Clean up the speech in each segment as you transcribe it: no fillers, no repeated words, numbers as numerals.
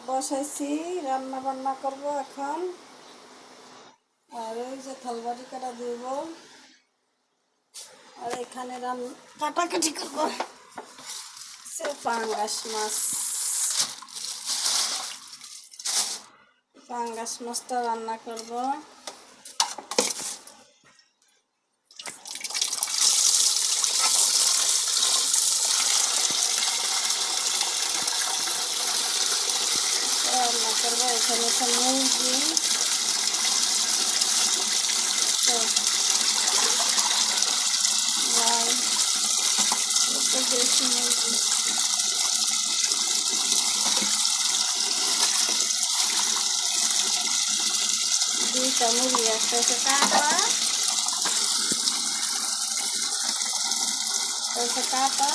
বসাইছি, রান্না বান্না করব এখন। আর ওই যে থালবাটি কাটা দিব, আর এখানে কাটাকাটি করব সে পাঙ্গাস মাছ। পাঙ্গাস মাছটা রান্না করব। রান্না করবো এখানে একটা মুরগি, দেশি মুরগি। দুইটা মুরগি, একটা হচ্ছে কাটা, হচ্ছে কাটা।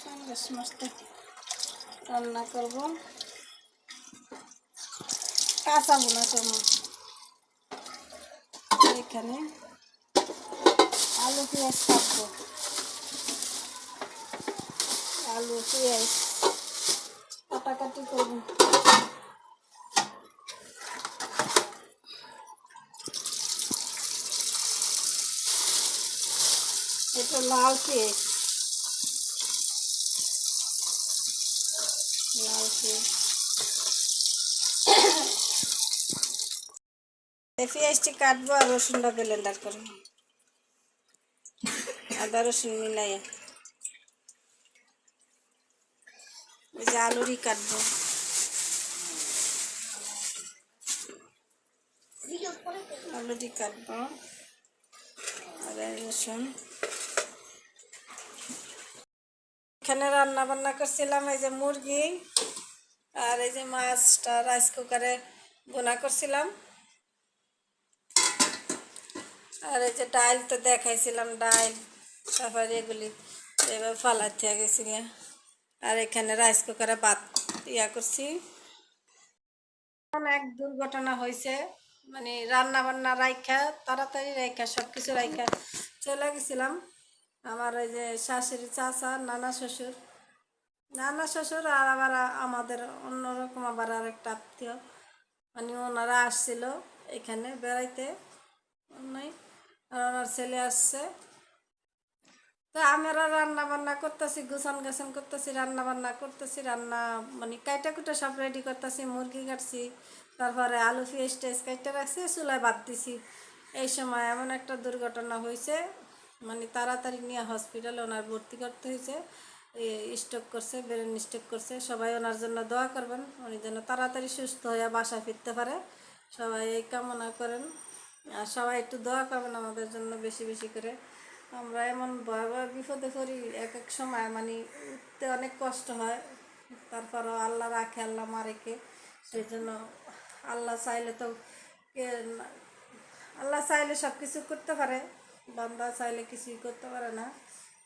পাঙ্গাস মাছটা রান্না করব, কাঁচা ভুনা করবো। এখানে আলু পেঁয়াজ কাটবো, আলু পেঁয়াজ কাটাকাটি করবো। এটা লাল পেঁয়াজ, লাল পেঁয়াজ। এই পেঁয়াজটি কাটবো আর রসুনটা ব্লেন্ডার করবো, আদা রসুন মিলাই। এই যে আলুরি কাটবো, আলুরি কাটবো আদা রসুন। এখানে রান্না বান্না করছিলাম এই যে মুরগি, আর এই যে মাছটা রাইস কুকারে বোনা করছিলাম। আর এই যে ডাল তো দেখাইছিলাম, ডাল তারপরে এগুলি এবার ফালাতে গেছি। আর এখানে রাইস কুকারে ভাত করছি। এক দুর্ঘটনা হয়েছে, মানে রান্না বান্না রাইখা তাড়াতাড়ি রাইখা সব কিছু রাইখা চলে গেছিলাম। আমার ওই যে শাশুড়ি, চাচা, নানা শ্বশুর আর আবার আমাদের অন্যরকম আবার আর একটা আত্মীয়, মানে ওনারা আসছিল এখানে বেড়াইতে, আর ওনার ছেলে আসছে। তো আমরা রান্না বান্না করতেছি, গুছান গাছান করতেছি, রান্না বান্না করতেছি, রান্না মানে কাইটা কুটা সব রেডি করতেছি, মুরগি কাটছি, তারপরে আলু পেঁয়াজ টেস্ট কাইটা রাখছি, চুলায় বাদ দিছি। এই সময় এমন একটা দুর্ঘটনা হয়েছে, মানে তাড়াতাড়ি নিয়ে হসপিটালে ওনার ভর্তি করতে হয়েছে। স্ট্রোক করছে, ব্রেন স্ট্রোক করছে। সবাই ওনার জন্য দোয়া করবেন, উনি যেন তাড়াতাড়ি সুস্থ হয়ে বাসায় ফিরতে পারে, সবাই এই কামনা করেন। আর সবাই একটু দোয়া করবেন আমাদের জন্য বেশি বেশি করে। আমরা এমন ভয়াবহ বিপদে পড়ি এক এক সময়, মানে উঠতে অনেক কষ্ট হয়, তারপরও আল্লাহ রাখে, আল্লাহ মারেকে। সেই জন্য আল্লাহ চাইলে তো আল্লাহ চাইলে সব কিছু করতে পারে, বান্দা চাইলে কিছুই করতে পারে না,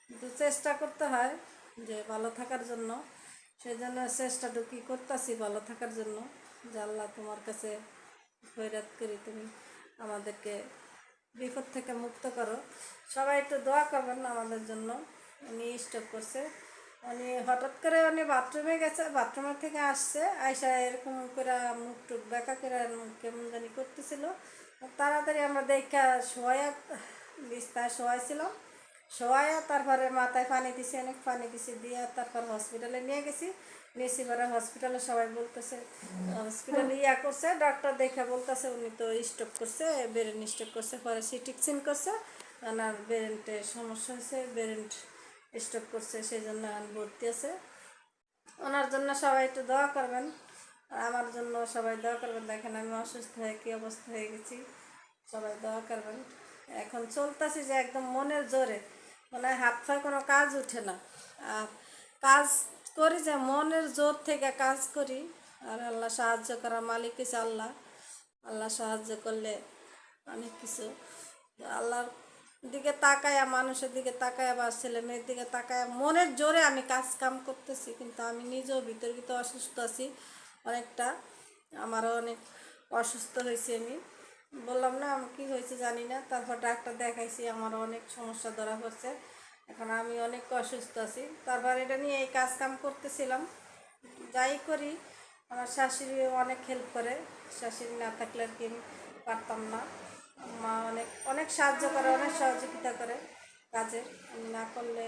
কিন্তু চেষ্টা করতে হয় যে ভালো থাকার জন্য। সেই জন্য চেষ্টাটুকুই করতেছি ভালো থাকার জন্য, যে আল্লাহ তোমার কাছে খৈরাত করি, তুমি আমাদেরকে বিপদ থেকে মুক্ত করো। সবাই একটু দোয়া করবেন আমাদের জন্য। উনি স্ট্রোক করছে, উনি হঠাৎ করে উনি বাথরুমে গেছে, বাথরুমের থেকে আসছে, আইসা এরকম করে মুখ টুক বেঁকা করে কেমন জানি করতেছিল। তাড়াতাড়ি আমরা দেখা শোয়া, বিস্তায় শোয়াইছিলাম, শোয়াইয়া তারপরে মাথায় পানি দিছি, অনেক পানি দিছি, দিয়ে তারপর হসপিটালে নিয়ে গেছি। নিয়েছি পরে হসপিটালে সবাই বলতেছে, হসপিটালে করছে, ডক্টর দেখে বলতেছে উনি তো স্ট্রোক করছে, ব্রেন স্ট্রোক করছে। পরে সিটি স্ক্যান করছে, ওনার ব্রেনটে সমস্যা হয়েছে, ব্রেন স্ট্রোক করছে, সেই জন্য ভর্তি আছে। ওনার জন্য সবাই একটু দোয়া করবেন, আর আমার জন্য সবাই দোয়া করবেন। দেখেন আমি অসুস্থ হয়ে কী অবস্থা হয়ে গেছি, সবাই দোয়া করবেন। এখন চলতেছি যে একদম মনের জোরে, মানে হাত পায়ে কোনো কাজ উঠে না, আর কাজ করি যে মনের জোর থেকে কাজ করি। আর আল্লাহ সাহায্য করার মালিক হচ্ছে আল্লাহ, আল্লাহ সাহায্য করলে অনেক কিছু। আল্লাহর দিকে তাকায়া, মানুষের দিকে তাকায়া বা ছেলে মেয়ের দিকে তাকায়া মনের জোরে আমি কাজ কাম করতেছি, কিন্তু আমি নিজেও ভিতর ভিতর অসুস্থ আছি অনেকটা। আমারও অনেক অসুস্থ হয়েছি আমি। বললাম না আমি কী হয়েছে জানি না, তারপর ডাক্তার দেখাইছি, আমারও অনেক সমস্যা ধরা পড়ছে। এখন আমি অনেক অসুস্থ আছি, তারপর এটা নিয়ে এই কাজ কাম করতেছিলাম। যাই করি আমার শাশুড়ি অনেক হেল্প করে, শাশুড়ি না থাকলে আর কি আমি পারতাম না। মা অনেক অনেক সাহায্য করে, অনেক সহযোগিতা করে কাজে। আমি না করলে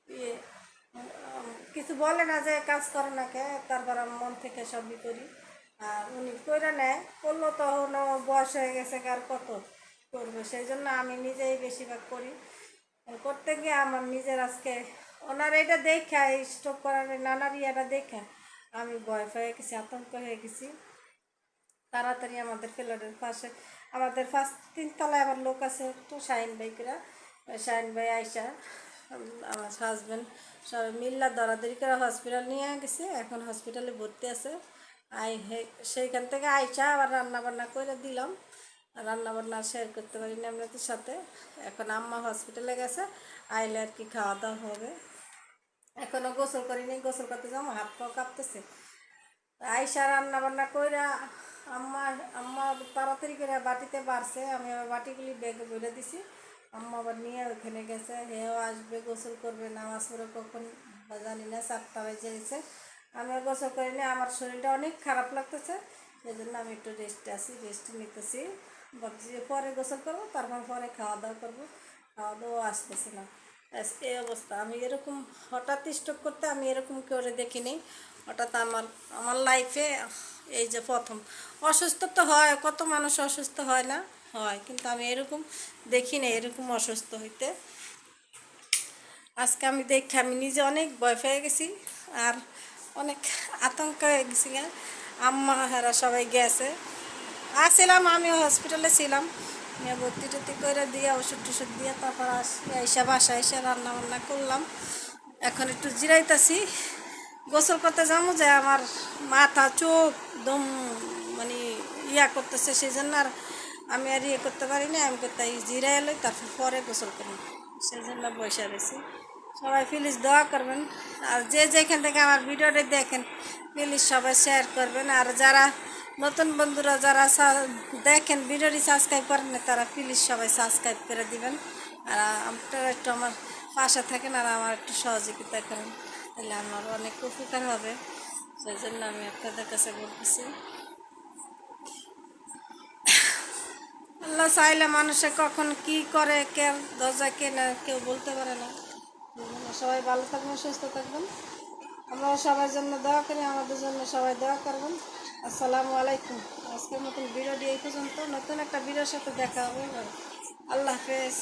ইয়ে কিছু বলে না যে কাজ করে না কে, তারপর আমি মন থেকে সবই করি। আর উনি কইরা নেয়, করলো তো বয়স হয়ে গেছে, কার কত করবে, সেই জন্য আমি নিজেই বেশিরভাগ করি। করতে গিয়ে আমার নিজের আজকে ওনার এটা দেখা, এই স্ট্রোক করার নানার ইয়েটা দেখা আমি ভয় পেয়ে গেছি, আতঙ্ক হয়ে গেছি। তাড়াতাড়ি আমাদের ফ্ল্যাটের পাশে, আমাদের ফার্স্ট 3 তলায় আমার লোক আছে একটু শাহিন ভাইকেরা, শাহিন ভাই আইসা আমার হাজব্যান্ড সবাই মিল্লা দরাদরি করে হসপিটাল নিয়ে গেছে, এখন হসপিটালে ভর্তি আছে। সেইখান থেকে আইসা আবার রান্নাবান্না করে দিলাম, রান্নাবান্না শেয়ার করতে পারি না আপনাদের সাথে। এখন আম্মা হসপিটালে গেছে, আইলে আর কি খাওয়া দাওয়া হবে। এখনও গোসল করিনি, গোসল করতে যাবো, হাত পাও কাঁপতেছে। আইসা রান্না বান্না কইরা আম্মা আম্মা তাড়াতাড়ি করে বাটিতে বাড়ছে, আমি আবার বাটিগুলি ব্যাগে ভরে দিছি। আম্মা আবার নিয়ে ওইখানে গেছে, হেও আসবে, গোসল করবে, নামাজ পড়ে কখন বা জানি না, 4টা বেজে গেছে। আমিও গোসল করিনি, আমার শরীরটা অনেক খারাপ লাগতেছে, সেই জন্য আমি একটু রেস্টে আছি, রেস্ট নিতেছি। ভাবছি যে পরে গোসল করবো, তারপর পরে খাওয়া দাওয়া করবো, খাওয়া দাওয়া আসতেছে না। এই অবস্থা, আমি এরকম হঠাৎ স্ট্রোক করতে আমি এরকম করে দেখিনি। হঠাৎ আমার আমার লাইফে এই যে প্রথম। অসুস্থ তো হয়, কত মানুষ অসুস্থ হয় না, হয়, কিন্তু আমি এরকম দেখিনি, এরকম অসুস্থ হইতে। আজকে আমি দেখি আমি নিজে অনেক ভয় পেয়ে গেছি, আর অনেক আতঙ্ক হয়ে গেছি। আম্মা হেরা সবাই গেছে, আসছিলাম আমিও হসপিটালে ছিলাম, নিয়ে ভর্তি টর্তি করে দিয়ে ওষুধ টষুধ দিয়ে তারপর এসে বাসায় এসে রান্না বান্না করলাম। এখন একটু জিরাইতেছি, গোসল করতে যাবো, যে আমার মাথা চোখ দম মানে ইয়া করতেছে, সেই জন্য আর আমি আর ইয়ে করতে পারি না। আমি করতে জিরাই এলো, তারপর পরে গোসল করি, সেই জন্য বসে রয়েছি। সবাই প্লিজ দোয়া করবেন, আর যে যেখান থেকে আমার ভিডিওটা দেখেন প্লিজ সবাই শেয়ার করবেন। আর যারা নতুন বন্ধুরা যারা দেখেন ভিডিওটি সাবস্ক্রাইব করেন না, তারা প্লিজ সবাই সাবস্ক্রাইব করে দিবেন। আর আপনারা একটু আমার পাশে থাকেন আর আমার একটু সহযোগিতা করেন, তাহলে আমার অনেক উপকার হবে। সেই জন্য আমি আপনাদের কাছে বলতেছি, আল্লাহ চাইলে মানুষে কখন কি করে, কে দরজা কে না কেউ বলতে পারে না। সবাই ভালো থাকবেন, সুস্থ থাকবেন, আমরা সবার জন্য দোয়া করি, আমাদের জন্য সবাই দোয়া করবেন। আসসালামু আলাইকুম। আজকের মতন ভিডিওটি এই পর্যন্ত, নতুন একটা ভিডিওর সাথে দেখা হবে। আল্লাহ হাফেজ।